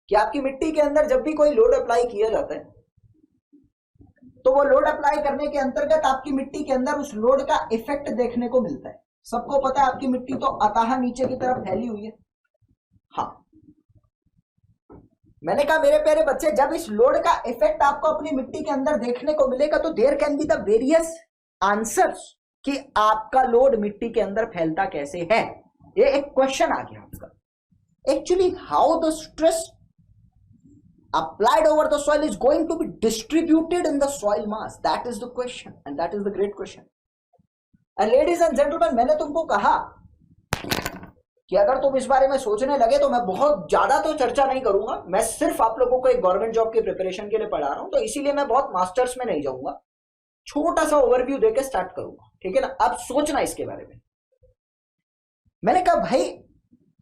कि आपकी मिट्टी के अंदर जब भी कोई लोड अप्लाई किया जाता है तो वो लोड अप्लाई करने के अंतर्गत आपकी मिट्टी के अंदर उस लोड का इफेक्ट देखने को मिलता है। सबको पता है आपकी मिट्टी तो अतः नीचे की तरफ फैली हुई है। हाँ, मैंने कहा मेरे प्यारे बच्चे, जब इस लोड का इफेक्ट आपको अपनी मिट्टी के अंदर देखने को मिलेगा तो there can be the various answers कि आपका लोड मिट्टी के अंदर फैलता कैसे है। ये एक क्वेश्चन आ गया आपका। Actually how the stress applied over the soil is going to be distributed in the soil mass, that is the question and that is the great question. And ladies and gentlemen, मैंने तुमको कहा कि अगर तुम इस बारे में सोचने लगे तो मैं बहुत ज्यादा तो चर्चा नहीं करूंगा, मैं सिर्फ आप लोगों को एक गवर्नमेंट जॉब की प्रिपरेशन के लिए पढ़ा रहा हूं, तो इसीलिए मैं बहुत मास्टर्स में नहीं जाऊंगा, छोटा सा ओवरव्यू देकर स्टार्ट करूंगा, ठीक है ना। अब सोचना इसके बारे में। मैंने कहा भाई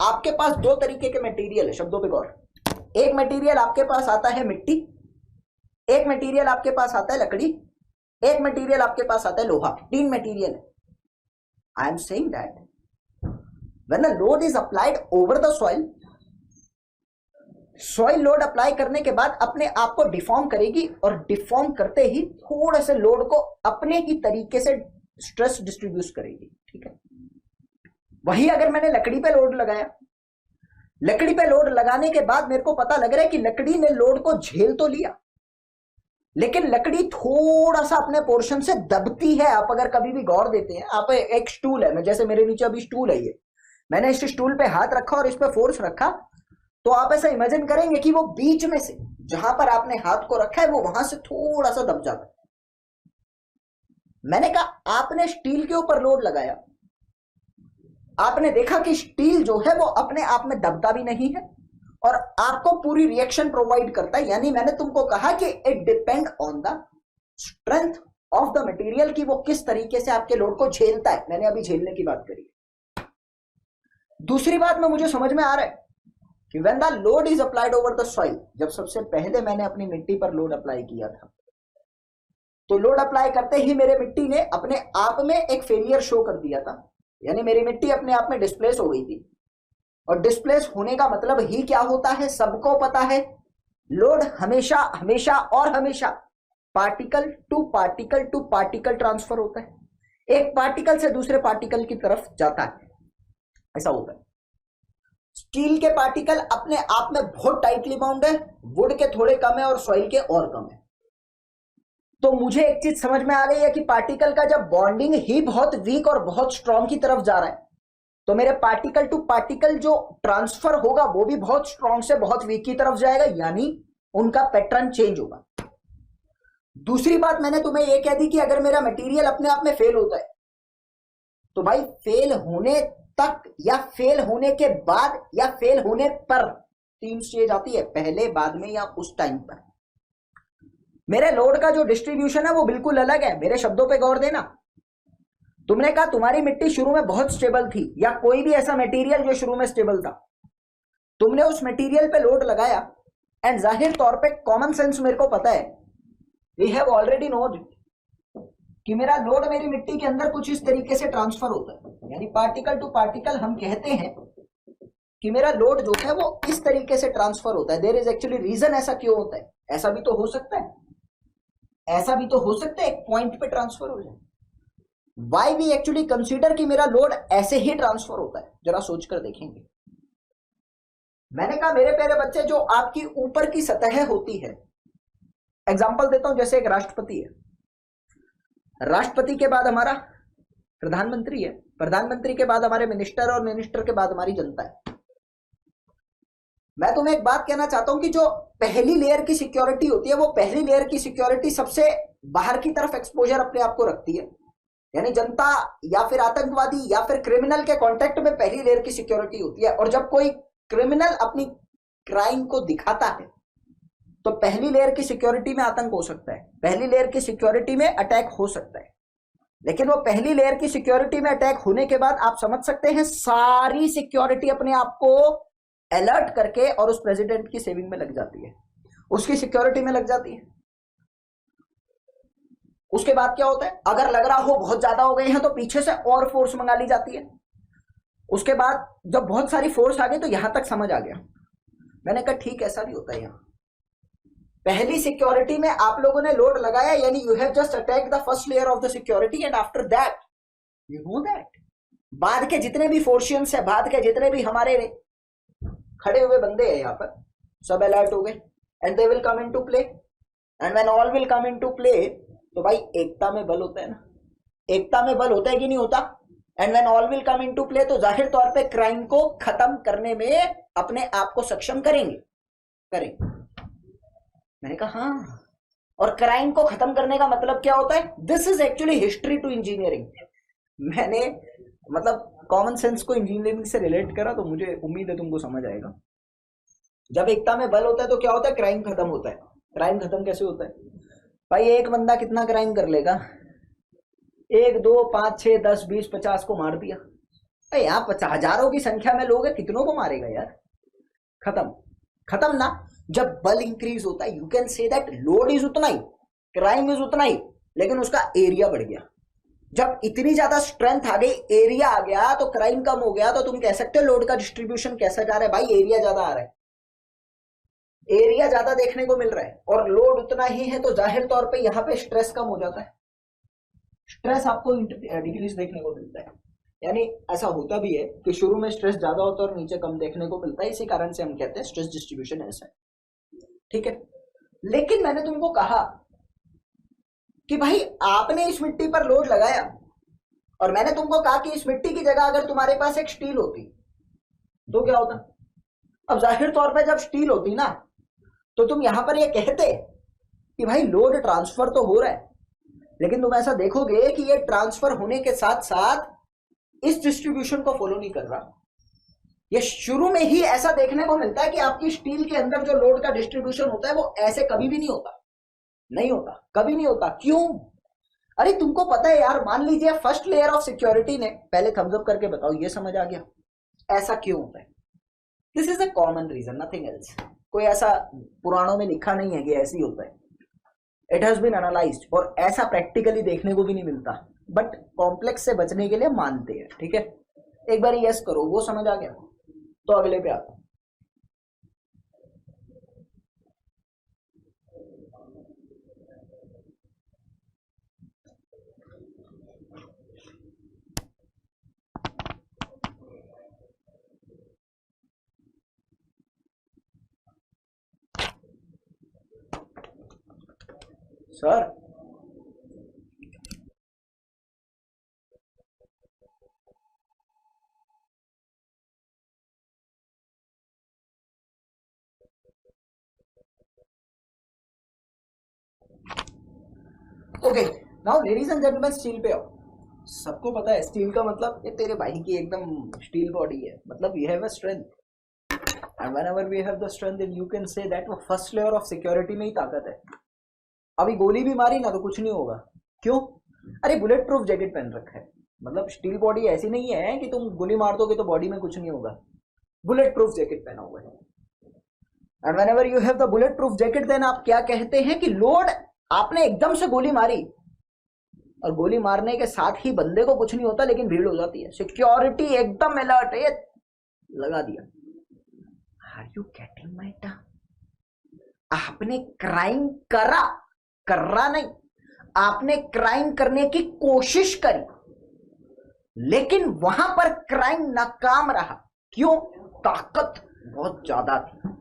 आपके पास दो तरीके के मटेरियल है, शब्दों पे गौर। एक मटेरियल आपके पास आता है मिट्टी, एक मटेरियल आपके पास आता है लकड़ी, एक मटेरियल आपके पास आता है लोहा। तीन मटेरियल है। आई am saying that when the load is applied over the soil, soil load apply करने के बाद अपने आप को डिफॉर्म करेगी और डिफॉर्म करते ही थोड़े से लोड को अपने ही तरीके से स्ट्रेस डिस्ट्रीब्यूट करेगी, ठीक है। वही अगर मैंने लकड़ी पे लोड लगाया, लकड़ी पे लोड लगाने के बाद मेरे को पता लग रहा है कि लकड़ी ने लोड को झेल तो लिया, लेकिन लकड़ी थोड़ा सा अपने पोर्शन से दबती है। आप अगर कभी भी गौर देते हैं, आप एक स्टूल है, जैसे मेरे नीचे अभी स्टूल है, ये मैंने इस स्टूल पे हाथ रखा और इस पे फोर्स रखा, तो आप ऐसा इमेजिन करेंगे कि वो बीच में से जहां पर आपने हाथ को रखा है वो वहां से थोड़ा सा दब जाता है। मैंने कहा आपने स्टील के ऊपर लोड लगाया, आपने देखा कि स्टील जो है वो अपने आप में दबता भी नहीं है और आपको पूरी रिएक्शन प्रोवाइड करता है। यानी मैंने तुमको कहा कि it depend on the strength of the material कि वो किस तरीके से आपके लोड को झेलता है। मैंने अभी झेलने की बात करी। दूसरी बात में मुझे समझ में आ रहा है कि when the load is applied over the soil, जब सबसे पहले मैंने अपनी मिट्टी पर लोड अप्लाई किया था, तो लोड अप्लाई करते ही मेरे मिट्टी ने अपने आप में एक फेलियर शो कर दिया था, यानी मेरी मिट्टी अपने आप में डिस्प्लेस हो गई थी। और डिस्प्लेस होने का मतलब ही क्या होता है, सबको पता है। लोड हमेशा हमेशा और हमेशा पार्टिकल टू पार्टिकल ट्रांसफर होता है। एक पार्टिकल से दूसरे पार्टिकल की तरफ जाता है, ऐसा होता है। स्टील के पार्टिकल अपने आप में बहुत टाइटली बाउंड है, वुड के थोड़े कम है और सॉइल के और कम है। तो मुझे एक चीज समझ में आ गई है कि पार्टिकल का जब बॉन्डिंग ही बहुत वीक और बहुत स्ट्रॉन्ग की तरफ जा रहा है, तो मेरे पार्टिकल टू पार्टिकल जो ट्रांसफर होगा वो भी बहुत स्ट्रॉन्ग से बहुत वीक की तरफ जाएगा, यानी उनका पैटर्न चेंज होगा। दूसरी बात मैंने तुम्हें यह कह दी कि अगर मेरा मटेरियल अपने आप में फेल होता है, तो भाई फेल होने तक या फेल होने के बाद या फेल होने पर तीन स्टेज आती है, पहले, बाद में या उस टाइम पर। मेरे लोड का जो डिस्ट्रीब्यूशन है वो बिल्कुल अलग है। मेरे शब्दों पे गौर देना। तुमने कहा तुम्हारी मिट्टी शुरू में बहुत स्टेबल थी, या कोई भी ऐसा मटेरियल जो शुरू में स्टेबल था, तुमने उस मटेरियल पे लोड लगाया, एंड जाहिर तौर पे कॉमन सेंस मेरे को पता है, वी हैव ऑलरेडी नोड कि मेरा लोड मेरी मिट्टी के अंदर कुछ इस तरीके से ट्रांसफर होता है। यानी पार्टिकल टू पार्टिकल हम कहते हैं कि मेरा लोड जो है वो इस तरीके से ट्रांसफर होता है। देयर इज एक्चुअली रीजन ऐसा क्यों होता है। ऐसा भी तो हो सकता है, ऐसा भी तो हो सकता है एक पॉइंट पे ट्रांसफर हो जाए। वाई वी एक्चुअली कंसीडर कि मेरा लोड ऐसे ही ट्रांसफर होता है, जरा सोचकर देखेंगे। मैंने कहा मेरे प्यारे बच्चे, जो आपकी ऊपर की सतह होती है, एग्जांपल देता हूं, जैसे एक राष्ट्रपति है, राष्ट्रपति के बाद हमारा प्रधानमंत्री है, प्रधानमंत्री के बाद हमारे मिनिस्टर, और मिनिस्टर के बाद हमारी जनता है। मैं तुम्हें एक बात कहना चाहता हूं कि जो पहली लेयर की सिक्योरिटी होती है, वो पहली लेयर की सिक्योरिटी सबसे बाहर की तरफ एक्सपोजर अपने आप को रखती है। यानी जनता या फिर आतंकवादी या फिर क्रिमिनल के कांटेक्ट में पहली लेयर की सिक्योरिटी होती है। और जब कोई क्रिमिनल अपनी क्राइम को दिखाता है, तो पहली लेयर की सिक्योरिटी में आतंक हो सकता है, पहली लेयर की सिक्योरिटी में अटैक हो सकता है। लेकिन वो पहली लेयर की सिक्योरिटी में अटैक होने के बाद आप समझ सकते हैं सारी सिक्योरिटी अपने आप को अलर्ट करके और उस प्रेसिडेंट की सेविंग में लग जाती है, उसकी सिक्योरिटी में लग जाती है। उसके बाद क्या होता है, अगर लग रहा हो बहुत ज्यादा हो गए हैं तो पीछे से और फोर्स मंगा ली जाती है। उसके बाद जब बहुत सारी फोर्स आ गई तो यहां तक समझ आ गया, मैंने कहा ठीक ऐसा भी होता है यहाँ। पहली सिक्योरिटी में आप लोगों ने लोड लगाया, यानी you have just attack the first layer of the security and after that you know that बाद के जितने भी फोर्शियंस है, बाद के जितने भी हमारे खड़े हुए बंदे हैं यहाँ पर, सब अलर्ट हो गए and they will come in to play. And when all will come in to play, तो भाई एकता में बल होता है ना, एकता में बल होता है कि नहीं होता। And when all will come in to play, तो जाहिर तौर पे क्राइम को खत्म करने में अपने आप को सक्षम करेंगे। मैंने कहा हाँ, और क्राइम को खत्म करने का मतलब क्या होता है? This is actually history to engineering. मैंने मतलब कॉमन सेंस को इंजीनियरिंग से रिलेट करा, तो मुझे उम्मीद है तुमको समझ आएगा। जब एकता में बल होता है तो क्या होता है? क्राइम खत्म होता है। क्राइम खत्म कैसे होता है भाई? एक बंदा कितना क्राइम कर लेगा? 1 2 5 6 10 20 50 को मार दिया। यहाँ हजारों की संख्या में लोग हैं, कितनों को मारेगा यार? खत्म ना। जब बल इंक्रीज होता है, you can say that load is उतना ही, क्राइम इज उतना ही, लेकिन उसका एरिया बढ़ गया। जब इतनी ज्यादा स्ट्रेंथ आ गई, एरिया आ गया, तो क्राइम कम हो गया। तो तुम कह सकते हो लोड का डिस्ट्रीब्यूशन कैसा जा रहा है? भाई एरिया ज्यादा आ रहा है, एरिया ज्यादा देखने को मिल रहा है और लोड उतना ही है, तो जाहिर तौर पे यहाँ पे स्ट्रेस कम हो जाता है। स्ट्रेस आपको डिक्रीज देखने को मिलता है। यानी ऐसा होता भी है कि शुरू में स्ट्रेस ज्यादा होता है और नीचे कम देखने को मिलता है। इसी कारण से हम कहते हैं स्ट्रेस डिस्ट्रीब्यूशन ऐसा है, ठीक है। लेकिन मैंने तुमको कहा कि भाई आपने इस मिट्टी पर लोड लगाया, और मैंने तुमको कहा कि इस मिट्टी की जगह अगर तुम्हारे पास एक स्टील होती तो क्या होता? अब जाहिर तौर पे जब स्टील होती ना, तो तुम यहां पर ये कहते कि भाई लोड ट्रांसफर तो हो रहा है, लेकिन तुम ऐसा देखोगे कि ये ट्रांसफर होने के साथ साथ इस डिस्ट्रीब्यूशन को फॉलो नहीं कर रहा। ये शुरू में ही ऐसा देखने को मिलता है कि आपकी स्टील के अंदर जो लोड का डिस्ट्रीब्यूशन होता है वो ऐसे कभी भी नहीं होता, कभी नहीं होता। क्यों? अरे तुमको पता है यार, मान लीजिए फर्स्ट लेयर ऑफ सिक्योरिटी ने, पहले थम्स अप करके बताओ ये समझ आ गया ऐसा क्यों होता है? This is a common reason, nothing else. कोई ऐसा पुराणों में लिखा नहीं है कि ऐसे ही होता है। इट हैज बीन एनालाइज्ड, और ऐसा प्रैक्टिकली देखने को भी नहीं मिलता, बट कॉम्प्लेक्स से बचने के लिए मानते हैं, ठीक है। एक बार यस करो, वो समझ आ गया, तो अगले पे आता हूं। Sir okay, now ladies and gentleman, steel पे आओ। सबको पता है स्टील का मतलब, ये तेरे भाई की एकदम स्टील बॉडी है, मतलब we have a strength, and whenever we have the strength then you can say that वो फर्स्ट लेयर ऑफ सिक्योरिटी में ही ताकत है। अभी गोली भी मारी ना तो कुछ नहीं होगा। क्यों? अरे बुलेट प्रूफ जैकेट पहन रखा है, मतलब स्टील बॉडी ऐसी नहीं है कि तुम गोली मार दोगे तो बॉडी में कुछ नहीं होगा। बुलेट प्रूफ जैकेट पहना हुआ है, and whenever you have the bullet proof jacket then आप क्या कहते हैं कि लोड, आपने एकदम से गोली मारी और गोली मारने के साथ ही बंदे को कुछ नहीं होता, लेकिन भीड़ हो जाती है, सिक्योरिटी एकदम अलर्ट है, लगा दिया। Are you getting my term? आपने क्राइम करा नहीं, आपने क्राइम करने की कोशिश करी, लेकिन वहां पर क्राइम नाकाम रहा। क्यों? ताकत बहुत ज्यादा थी।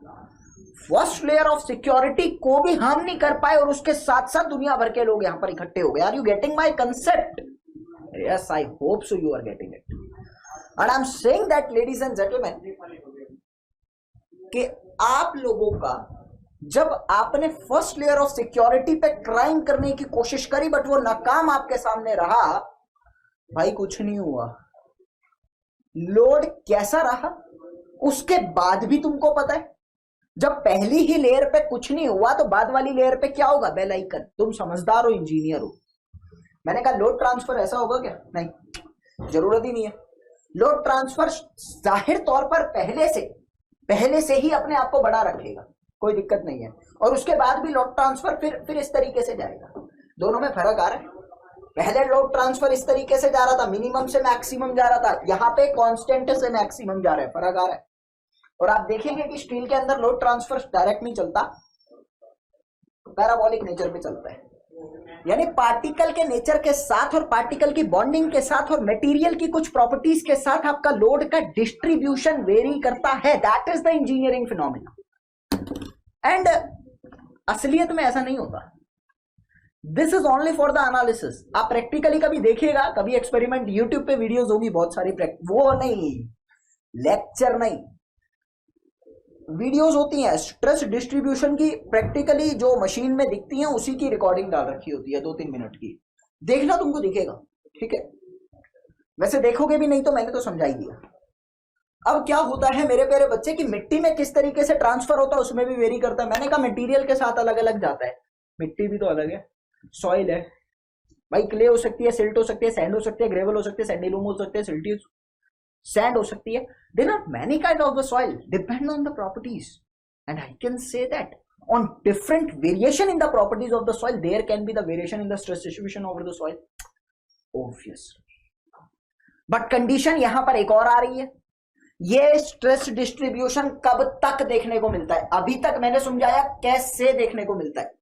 फर्स्ट लेयर ऑफ सिक्योरिटी को भी हार्म नहीं कर पाए, और उसके साथ साथ दुनिया भर के लोग यहां पर इकट्ठे हो गए। Are you getting my concept? Yes, I hope so you are getting it. And I am saying that ladies and gentleman, कि आप लोगों का जब आपने फर्स्ट लेयर ऑफ सिक्योरिटी पे क्राइम करने की कोशिश करी, बट वो नाकाम आपके सामने रहा, भाई कुछ नहीं हुआ। लोड कैसा रहा उसके बाद भी तुमको पता है। जब पहली ही लेयर पे कुछ नहीं हुआ तो बाद वाली लेयर पे क्या होगा? Bell icon. तुम समझदार हो, इंजीनियर हो। मैंने कहा लोड ट्रांसफर ऐसा होगा क्या? नहीं, जरूरत ही नहीं है। लोड ट्रांसफर जाहिर तौर पर पहले से ही अपने आप को बड़ा रखेगा, कोई दिक्कत नहीं है, और उसके बाद भी लोड ट्रांसफर फिर इस तरीके से जाएगा। दोनों में फर्क आ रहा है। पहले लोड ट्रांसफर इस तरीके से जा रहा था, मिनिमम से मैक्सिमम जा रहा था, यहाँ पे कांस्टेंट से मैक्सिमम जा रहा है, फर्क आ रहा है। और आप देखेंगे कि स्टील के अंदर लोड ट्रांसफर डायरेक्ट नहीं चलता, पैराबोलिक नेचर पे चलता है। यानी पार्टिकल के नेचर के साथ और पार्टिकल की बॉन्डिंग के साथ और मटेरियल की कुछ प्रॉपर्टीज के साथ आपका लोड का डिस्ट्रीब्यूशन वेरी करता है। That is the engineering phenomena. And असलियत में ऐसा नहीं होता। This is only for the analysis. आप प्रैक्टिकली कभी देखिएगा, कभी एक्सपेरिमेंट, यूट्यूब पे वीडियोस होगी बहुत सारी, वो नहीं, लेक्चर नहीं, वीडियोस होती हैं स्ट्रेस डिस्ट्रीब्यूशन की, प्रैक्टिकली जो मशीन में दिखती हैं उसी की रिकॉर्डिंग डाल रखी होती है 2-3 मिनट की, देखना तुमको दिखेगा, ठीक है। वैसे देखोगे भी नहीं तो मैंने तो समझा ही दिया। अब क्या होता है मेरे प्यारे बच्चे कि मिट्टी में किस तरीके से ट्रांसफर होता है उसमें भी वेरी करता है। मैंने कहा मटेरियल के साथ अलग अलग जाता है, मिट्टी भी तो अलग है, सॉइल है भाई, क्ले हो सकती है, सिल्ट हो सकती है, सैंड हो सकती है, ग्रेवल हो सकती है, सैंडिलूम हो सकते हैं, सिल्टी sand हो सकती है। There are many kind of the soil depend on the properties, and I can say that on different variation in the properties of the soil there can be the variation in the stress distribution over the soil, obviously, but condition यहां पर एक और आ रही है। ये stress distribution कब तक देखने को मिलता है? अभी तक मैंने समझाया कैसे देखने को मिलता है।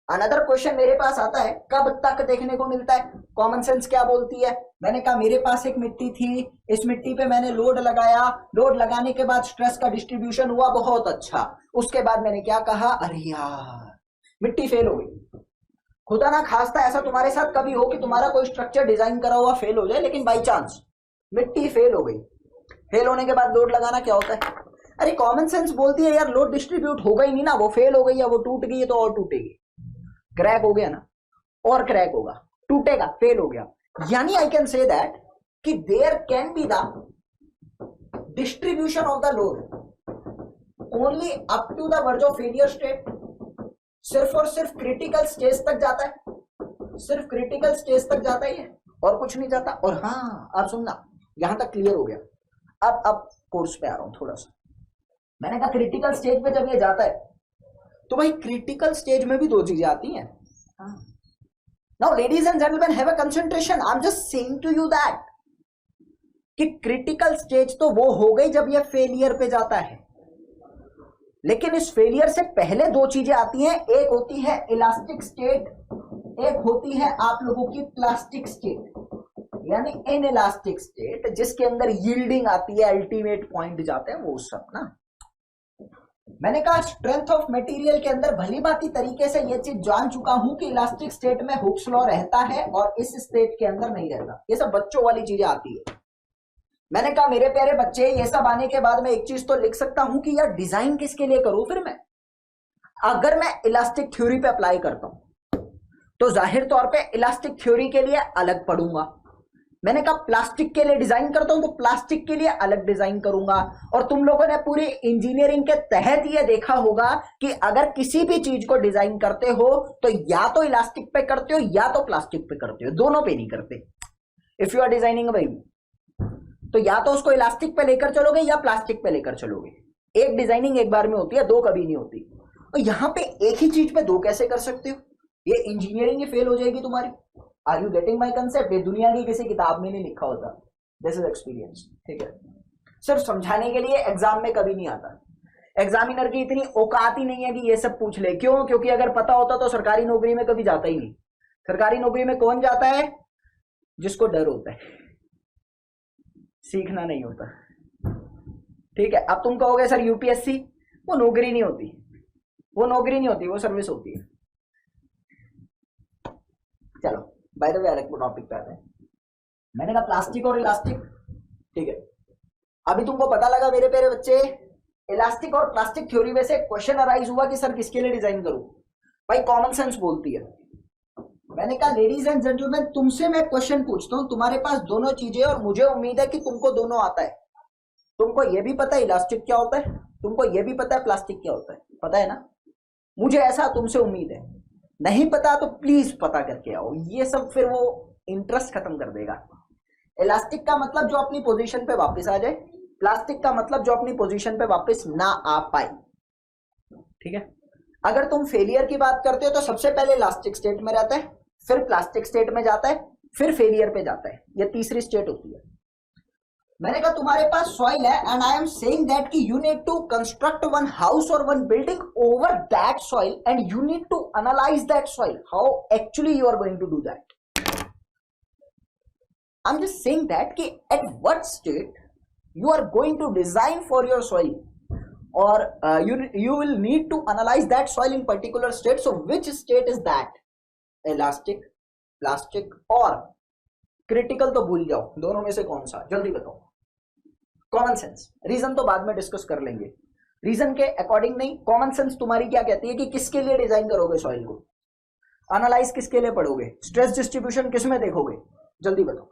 अनदर क्वेश्चन मेरे पास आता है, कब तक देखने को मिलता है? कॉमन सेंस क्या बोलती है? मैंने कहा मेरे पास एक मिट्टी थी, इस मिट्टी पे मैंने लोड लगाया, लोड लगाने के बाद स्ट्रेस का डिस्ट्रीब्यूशन हुआ, बहुत अच्छा। उसके बाद मैंने क्या कहा, अरे यार मिट्टी फेल हो गई। खुदा ना खास्ता ऐसा तुम्हारे साथ कभी हो कि तुम्हारा कोई स्ट्रक्चर डिजाइन करा हुआ फेल हो जाए, लेकिन बाई चांस मिट्टी फेल हो गई। फेल होने के बाद लोड लगाना क्या होता है? अरे कॉमन सेंस बोलती है यार लोड डिस्ट्रीब्यूट होगा ही नहीं ना, वो फेल हो गई है, वो टूट गई है तो और टूटेगी, क्रैक हो गया ना और क्रैक होगा, टूटेगा, फेल हो गया। यानी आई कैन से दैट कि there can be the distribution of the load only up to the verge of failure state. सिर्फ और सिर्फ क्रिटिकल स्टेज तक जाता है, सिर्फ क्रिटिकल स्टेज तक जाता है और कुछ नहीं जाता। और हाँ आप सुनना, यहां तक क्लियर हो गया। अब कोर्स पे आ रहा हूं थोड़ा सा। मैंने कहा क्रिटिकल स्टेज पे जब ये जाता है तो भाई क्रिटिकल स्टेज में भी दो चीजें आती हैं। Now ladies and gentleman have a concentration, I am just saying to you that कि क्रिटिकल स्टेज तो वो हो गई जब ये फेलियर पे जाता है, लेकिन इस फेलियर से पहले दो चीजें आती हैं। एक होती है इलास्टिक स्टेट, एक होती है आप लोगों की प्लास्टिक स्टेट, यानी इनइलास्टिक स्टेट जिसके अंदर यील्डिंग आती है, अल्टीमेट पॉइंट जाते हैं वो सब ना। मैंने कहा स्ट्रेंथ ऑफ मटेरियल के अंदर भली भांति तरीके से ये चीज जान चुका हूं कि इलास्टिक स्टेट में हुक्स लॉ रहता है और इस स्टेट के अंदर नहीं रहता। ये सब बच्चों वाली चीजें आती है। मैंने कहा मेरे प्यारे बच्चे ये सब आने के बाद मैं एक चीज तो लिख सकता हूं कि यार डिजाइन किसके लिए करूं फिर मैं? अगर मैं इलास्टिक थ्योरी पे अप्लाई करता हूं तो जाहिर तौर पे इलास्टिक थ्योरी के लिए अलग पढ़ूंगा। मैंने कहा प्लास्टिक के लिए डिजाइन करता हूं तो प्लास्टिक के लिए अलग डिजाइन करूंगा। और तुम लोगों ने पूरी इंजीनियरिंग के तहत ये देखा होगा कि अगर किसी भी चीज को डिजाइन करते हो तो या तो इलास्टिक पे करते हो या तो प्लास्टिक पे करते हो, दोनों पे नहीं करते। इफ यू आर डिजाइनिंग भाई तो या तो उसको इलास्टिक पे लेकर चलोगे या प्लास्टिक पे लेकर चलोगे। एक डिजाइनिंग एक बार में होती है, दो कभी नहीं होती। और यहां पे एक ही चीज पे दो कैसे कर सकते हो? ये इंजीनियरिंग ही फेल हो जाएगी तुम्हारी। Are you getting my concept? ये दुनिया की किसी किताब में नहीं लिखा होता, दिस इज एक्सपीरियंस, ठीक है। सिर्फ समझाने के लिए एग्जाम में कभी नहीं आता। एग्जामिनर की इतनी औकात ही नहीं है कि ये सब पूछ ले। क्यों? क्योंकि अगर पता होता तो सरकारी नौकरी में कभी जाता ही नहीं। सरकारी नौकरी में कौन जाता है? जिसको डर होता है, सीखना नहीं होता, ठीक है। अब तुम कहोगे सर यूपीएससी वो नौकरी नहीं होती, वो नौकरी नहीं होती, वो सर्विस होती है। चलो बाय द वे अलग टॉपिक पे आते हैं। मैंने कहा प्लास्टिक और इलास्टिक, ठीक है। अभी तुमको पता लगा मेरे प्यारे बच्चे, इलास्टिक और प्लास्टिक थ्योरी में से क्वेश्चन अराइज हुआ कि सर किसके लिए डिजाइन करूं? भाई कॉमन सेंस बोलती है। मैंने कहा लेडीज एंड जेंटलमैन तुमसे मैं क्वेश्चन पूछता हूं, तुम्हारे पास दोनों चीजें और मुझे उम्मीद है कि तुमको दोनों आता है। तुमको ये भी पता है इलास्टिक क्या होता है, तुमको ये भी पता है प्लास्टिक क्या होता है, पता है ना? मुझे ऐसा तुमसे उम्मीद है। नहीं पता तो प्लीज पता करके आओ, ये सब फिर वो इंटरेस्ट खत्म कर देगा। इलास्टिक का मतलब जो अपनी पोजीशन पे वापस आ जाए, प्लास्टिक का मतलब जो अपनी पोजीशन पे वापस ना आ पाए, ठीक है। अगर तुम फेलियर की बात करते हो तो सबसे पहले इलास्टिक स्टेट में रहता है, फिर प्लास्टिक स्टेट में जाता है, फिर फेलियर पे जाता है। यह तीसरी स्टेट होती है। मैंने कहा तुम्हारे पास सॉइल है and I am saying that कि you need to construct one house और one building over that soil and you need to analyse that soil, how actually you are going to do that. I am just saying that कि at what state you are going to design for your soil, or you will need to analyze that soil in particular state. So which state is that? Elastic, plastic or critical? तो भूल जाओ, दोनों में से कौन सा, जल्दी बताओ. कॉमन सेंस, रीजन तो बाद में डिस्कस कर लेंगे. रीजन के अकॉर्डिंग नहीं, कॉमन सेंस तुम्हारी क्या कहती है कि किसके लिए डिजाइन करोगे सॉइल को, एनालाइज किसके लिए पढ़ोगे, स्ट्रेस डिस्ट्रीब्यूशन किस में देखोगे, जल्दी बताओ.